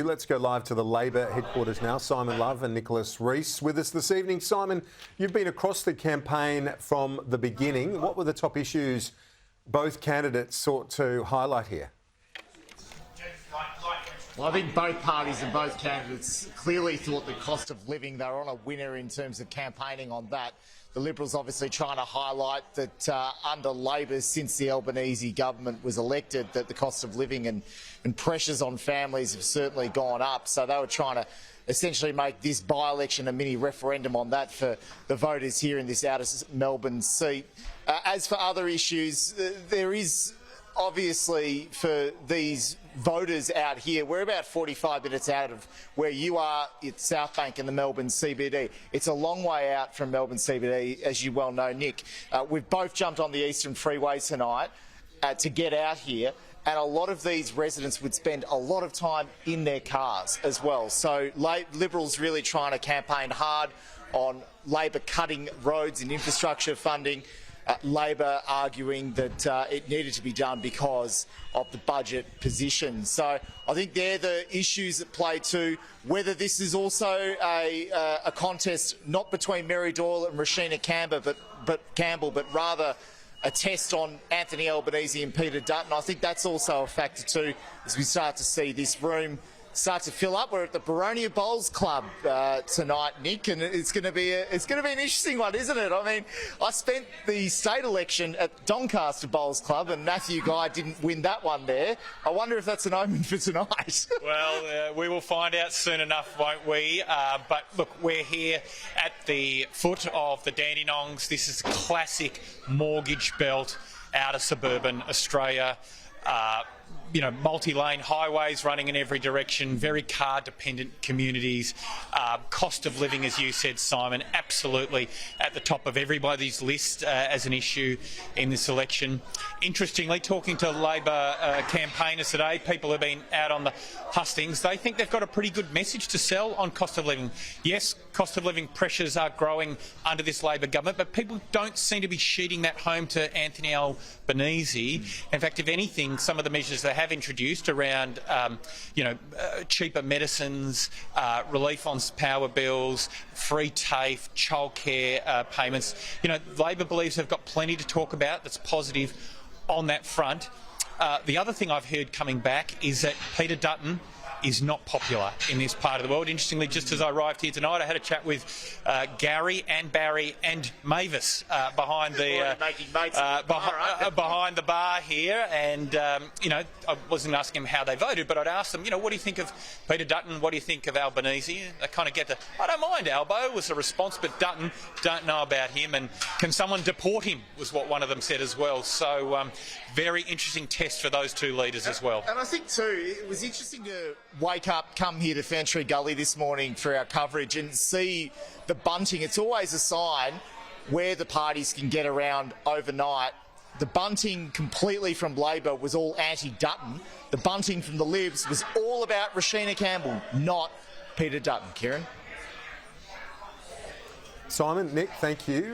Let's go live to the Labor headquarters now. Simon Love and Nicholas Rees with us this evening. Simon, you've been across the campaign from the beginning. What were the top issues both candidates sought to highlight here? Well, I think both parties and both candidates clearly thought the cost of living, they were on a winner in terms of campaigning on that. The Liberals obviously trying to highlight that under Labor, since the Albanese government was elected, that the cost of living and pressures on families have certainly gone up. So they were trying to essentially make this by-election a mini referendum on that for the voters here in this outer Melbourne seat. As for other issues, there is obviously for these voters out here, we're about 45 minutes out of where you are at South Bank in the Melbourne CBD. It's a long way out from Melbourne CBD, as you well know, Nick. We've both jumped on the Eastern Freeway tonight to get out here, and a lot of these residents would spend a lot of time in their cars as well. So Liberals really trying to campaign hard on Labor cutting roads and infrastructure funding. Labor arguing that it needed to be done because of the budget position. So I think they're the issues at play too. Whether this is also a contest not between Mary Doyle and Rashina Campbell, but rather a test on Anthony Albanese and Peter Dutton. I think that's also a factor too, as we start to see this room start to fill up. We're at the Boronia Bowls Club tonight, Nick, and it's going to be an interesting one, isn't it? I mean, I spent the state election at Doncaster Bowls Club, and Matthew Guy didn't win that one there. I wonder if that's an omen for tonight. Well, we will find out soon enough, won't we? But look, we're here at the foot of the Dandenongs. This is classic mortgage belt out of suburban Australia. Multi-lane highways running in every direction, very car-dependent communities. Cost of living, as you said, Simon, absolutely at the top of everybody's list as an issue in this election. Interestingly, talking to Labor campaigners today, people who've been out on the hustings, they think they've got a pretty good message to sell on cost of living. Yes, cost of living pressures are growing under this Labor government, but people don't seem to be sheeting that home to Anthony Albanese. In fact, if anything, some of the measures they have introduced around, cheaper medicines, relief on power bills, free TAFE, childcare payments. Labor believes they've got plenty to talk about that's positive on that front. The other thing I've heard coming back is that Peter Dutton is not popular in this part of the world. Interestingly, just as I arrived here tonight, I had a chat with Gary and Barry and Mavis behind the behind the bar here, and I wasn't asking them how they voted, but I'd ask them, what do you think of Peter Dutton? What do you think of Albanese? They kind of get the, I don't mind Albo was the response, but Dutton, don't know about him, and can someone deport him was what one of them said as well. So very interesting test for those two leaders as well. And I think too, it was interesting to come here to Ferntree Gully this morning for our coverage and see the bunting. It's always a sign where the parties can get around overnight. The bunting completely from Labor was all anti-Dutton. The bunting from the Libs was all about Rashina Campbell, not Peter Dutton. Kieran? Simon, Nick, thank you.